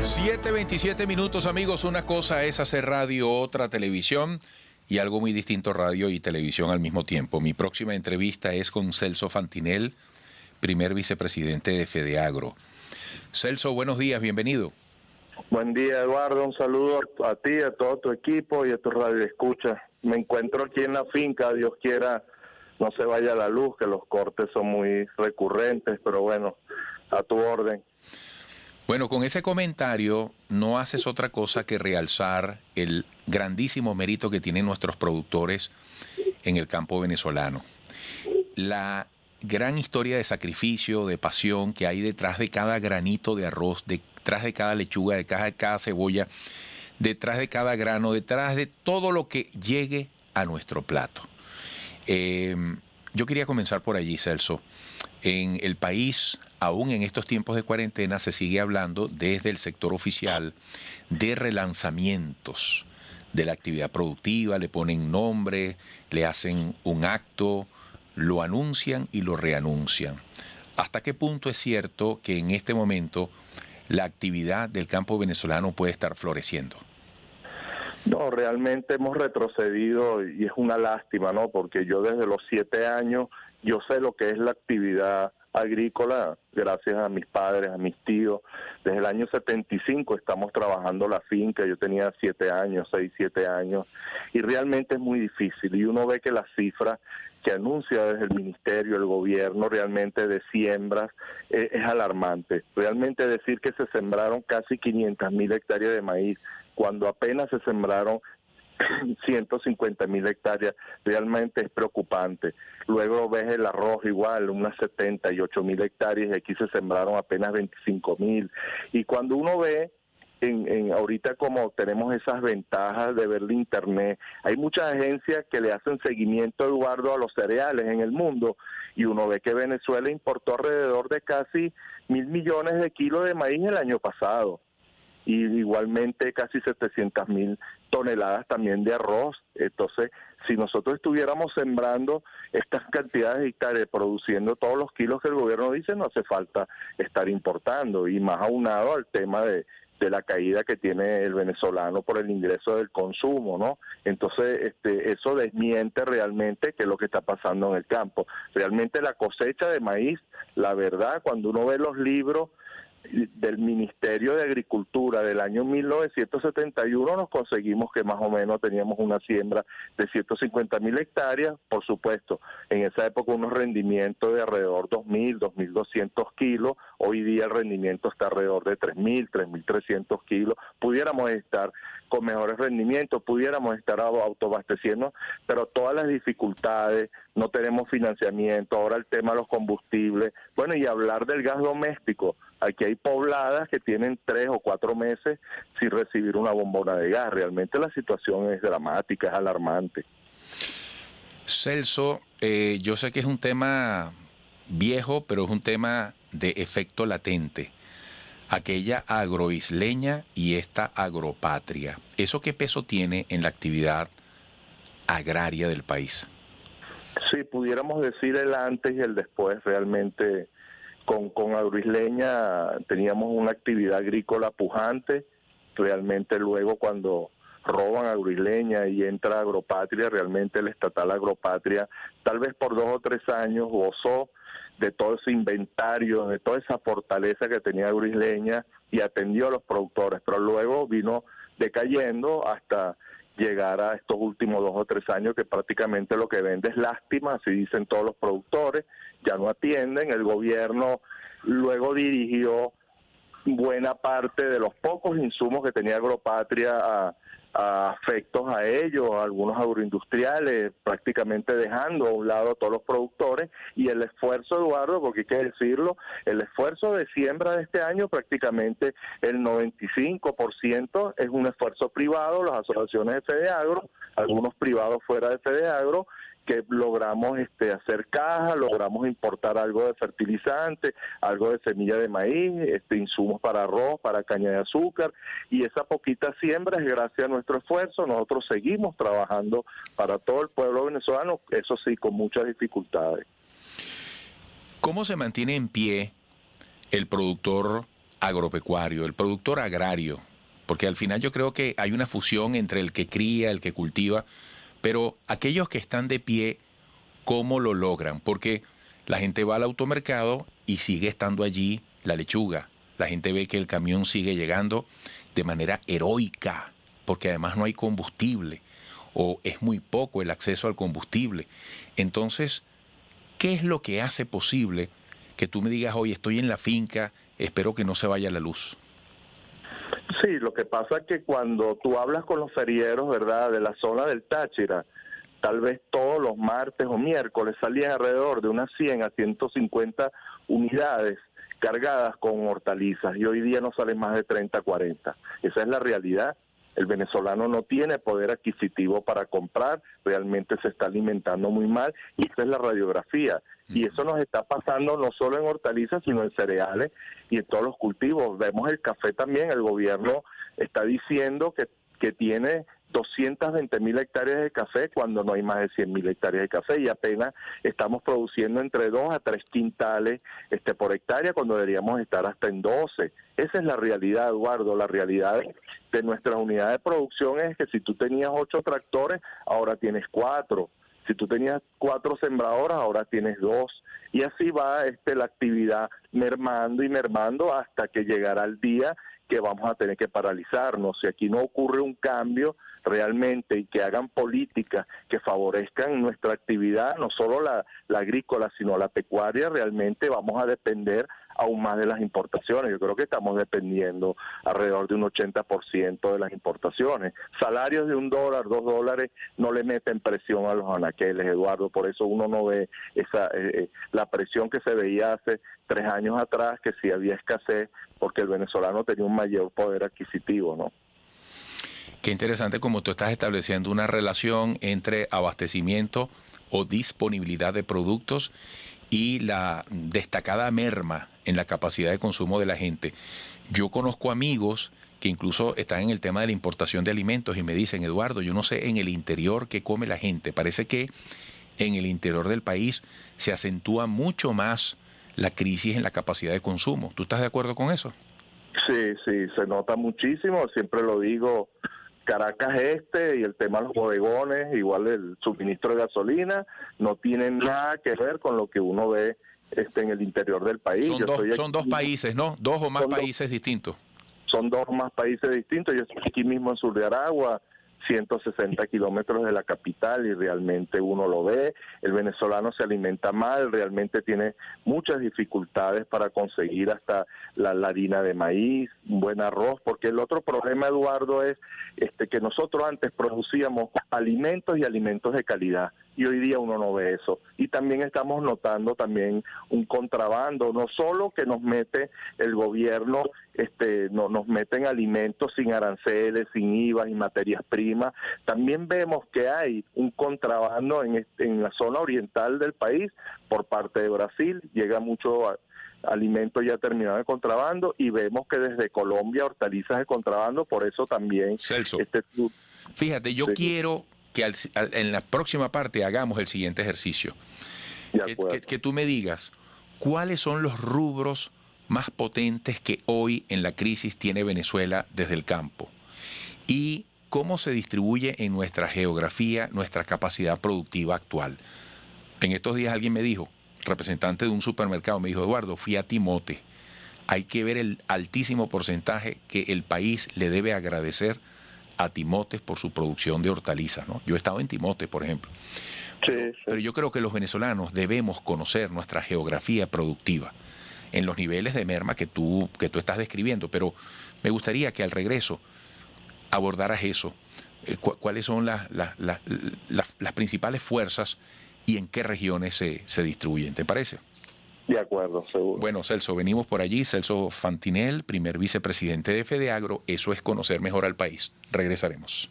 7:27 amigos. Una cosa es hacer radio, otra televisión y algo muy distinto, radio y televisión al mismo tiempo. Mi próxima entrevista es con Celso Fantinel, primer vicepresidente de FEDEAGRO. Celso, buenos días, bienvenido. Buen día, Eduardo. Un saludo a ti, a todo tu equipo y a tu radioescucha. Me encuentro aquí en la finca, Dios quiera no se vaya la luz, que los cortes son muy recurrentes, pero bueno, a tu orden. Bueno, con ese comentario no haces otra cosa que realzar el grandísimo mérito que tienen nuestros productores en el campo venezolano. La gran historia de sacrificio, de pasión que hay detrás de cada granito de arroz, detrás de cada lechuga, detrás de cada cebolla, detrás de cada grano, detrás de todo lo que llegue a nuestro plato. Yo quería comenzar por allí, Celso. En el país, aún en estos tiempos de cuarentena, se sigue hablando desde el sector oficial de relanzamientos de la actividad productiva, le ponen nombre, le hacen un acto, lo anuncian y lo reanuncian. ¿Hasta qué punto es cierto que en este momento la actividad del campo venezolano puede estar floreciendo? No, realmente hemos retrocedido y es una lástima, ¿no? Porque yo desde los 7 años, yo sé lo que es la actividad agrícola, gracias a mis padres, a mis tíos. Desde el año 75 estamos trabajando la finca, yo tenía 7 años, 6, 7 años, y realmente es muy difícil. Y uno ve que las cifras que anuncia desde el ministerio, el gobierno, realmente de siembras, es alarmante. Realmente decir que se sembraron casi 500.000 hectáreas de maíz, cuando apenas se sembraron 150.000 hectáreas, realmente es preocupante. Luego ves el arroz igual, unas 78.000 hectáreas, y aquí se sembraron apenas 25.000. Y cuando uno ve, ahorita como tenemos esas ventajas de ver el internet, hay muchas agencias que le hacen seguimiento, Eduardo, a los cereales en el mundo, y uno ve que Venezuela importó alrededor de casi 1.000 millones de kilos de maíz el año pasado, y igualmente casi 700.000 toneladas también de arroz. Entonces, si nosotros estuviéramos sembrando estas cantidades de hectáreas, produciendo todos los kilos que el gobierno dice, no hace falta estar importando, y más aunado al tema de la caída que tiene el venezolano por el ingreso del consumo, ¿no? Entonces, eso desmiente realmente qué es lo que está pasando en el campo. Realmente la cosecha de maíz, la verdad, cuando uno ve los libros del Ministerio de Agricultura del año 1971, nos conseguimos que más o menos teníamos una siembra de 150.000 hectáreas, por supuesto, en esa época unos rendimientos de alrededor 2.000, 2.200 kilos, hoy día el rendimiento está alrededor de 3.000, 3.300 kilos, pudiéramos estar con mejores rendimientos, pudiéramos estar autoabasteciendo, pero todas las dificultades, no tenemos financiamiento, ahora el tema de los combustibles, bueno, y hablar del gas doméstico. Aquí hay pobladas que tienen 3 o 4 meses sin recibir una bombona de gas. Realmente la situación es dramática, es alarmante. Celso, yo sé que es un tema viejo, pero es un tema de efecto latente. Aquella agroisleña y esta agropatria. ¿Eso qué peso tiene en la actividad agraria del país? Sí, pudiéramos decir el antes y el después. Realmente con agroisleña teníamos una actividad agrícola pujante. Realmente luego cuando roban agroisleña y entra agropatria, realmente el estatal agropatria, tal vez por 2 o 3 años, gozó de todo ese inventario, de toda esa fortaleza que tenía agroisleña y atendió a los productores, pero luego vino decayendo hasta llegar a estos últimos 2 o 3 años que prácticamente lo que vende es lástima, así dicen todos los productores, ya no atienden. El gobierno luego dirigió buena parte de los pocos insumos que tenía Agropatria a afectos a ellos, a algunos agroindustriales, prácticamente dejando a un lado a todos los productores, y el esfuerzo, Eduardo, porque hay que decirlo, el esfuerzo de siembra de este año, prácticamente el 95% es un esfuerzo privado, las asociaciones de FEDEAGRO, algunos privados fuera de FEDEAGRO, que logramos hacer caja, logramos importar algo de fertilizante, algo de semilla de maíz, insumos para arroz, para caña de azúcar, y esa poquita siembra es gracias a nuestro esfuerzo. Nosotros seguimos trabajando para todo el pueblo venezolano, eso sí, con muchas dificultades. ¿Cómo se mantiene en pie el productor agropecuario, el productor agrario, porque al final yo creo que hay una fusión entre el que cría, el que cultiva, pero aquellos que están de pie, ¿cómo lo logran? Porque la gente va al automercado y sigue estando allí la lechuga. La gente ve que el camión sigue llegando de manera heroica, porque además no hay combustible o es muy poco el acceso al combustible. Entonces, ¿qué es lo que hace posible que tú me digas, hoy estoy en la finca, espero que no se vaya la luz? Sí, lo que pasa es que cuando tú hablas con los ferieros, ¿verdad?, de la zona del Táchira, tal vez todos los martes o miércoles salían alrededor de unas 100 a 150 unidades cargadas con hortalizas y hoy día no salen más de 30 a 40. Esa es la realidad. El venezolano no tiene poder adquisitivo para comprar, realmente se está alimentando muy mal y esa es la radiografía. Y eso nos está pasando no solo en hortalizas, sino en cereales y en todos los cultivos. Vemos el café también, el gobierno está diciendo que tiene 220.000 hectáreas de café cuando no hay más de 100.000 hectáreas de café y apenas estamos produciendo entre 2 a 3 quintales por hectárea cuando deberíamos estar hasta en 12. Esa es la realidad, Eduardo. La realidad de nuestras unidades de producción es que si tú tenías 8 tractores, ahora tienes 4. Si tú tenías 4 sembradoras, ahora tienes 2. Y así va la actividad mermando y mermando hasta que llegará el día que vamos a tener que paralizarnos. Si aquí no ocurre un cambio realmente y que hagan políticas que favorezcan nuestra actividad, no solo la agrícola, sino la pecuaria, realmente vamos a depender aún más de las importaciones. Yo creo que estamos dependiendo alrededor de un 80% de las importaciones. Salarios de $1, $2 no le meten presión a los anaqueles, Eduardo, por eso uno no ve la presión que se veía hace 3 años atrás, que sí había escasez, porque el venezolano tenía un mayor poder adquisitivo, ¿no? Qué interesante como tú estás estableciendo una relación entre abastecimiento o disponibilidad de productos y la destacada merma en la capacidad de consumo de la gente. Yo conozco amigos que incluso están en el tema de la importación de alimentos y me dicen, Eduardo, yo no sé en el interior qué come la gente. Parece que en el interior del país se acentúa mucho más la crisis en la capacidad de consumo. ¿Tú estás de acuerdo con eso? Sí, se nota muchísimo, siempre lo digo. Caracas y el tema de los bodegones, igual el suministro de gasolina, no tienen nada que ver con lo que uno ve en el interior del país. Son dos países, ¿no? 2 o más países distintos. Son 2 más países distintos. Yo estoy aquí mismo en Sur de Aragua, 160 kilómetros de la capital, y realmente uno lo ve. El venezolano se alimenta mal, realmente tiene muchas dificultades para conseguir hasta la harina de maíz, un buen arroz, porque el otro problema, Eduardo, es que nosotros antes producíamos alimentos y alimentos de calidad, y hoy día uno no ve eso. Y también estamos notando también un contrabando, no solo que nos mete el gobierno, nos meten alimentos sin aranceles, sin IVA y materias primas, también vemos que hay un contrabando en la zona oriental del país por parte de Brasil, llega mucho alimentos ya terminados de contrabando, y vemos que desde Colombia hortalizas de contrabando, por eso también... Celso, fíjate, yo quiero que en la próxima parte hagamos el siguiente ejercicio. Que tú me digas, ¿cuáles son los rubros más potentes que hoy en la crisis tiene Venezuela desde el campo? Y cómo se distribuye en nuestra geografía nuestra capacidad productiva actual. En estos días alguien me dijo, representante de un supermercado, me dijo, Eduardo, fui a Timote. Hay que ver el altísimo porcentaje que el país le debe agradecer a Timote por su producción de hortalizas, ¿no? Yo he estado en Timote, por ejemplo. Pero yo creo que los venezolanos debemos conocer nuestra geografía productiva en los niveles de merma que tú estás describiendo, pero me gustaría que al regreso abordaras eso. ¿Cuáles son las principales fuerzas y en qué regiones se distribuyen? ¿Te parece? De acuerdo, seguro. Bueno, Celso, venimos por allí. Celso Fantinel, primer vicepresidente de FEDEAGRO. Eso es conocer mejor al país. Regresaremos.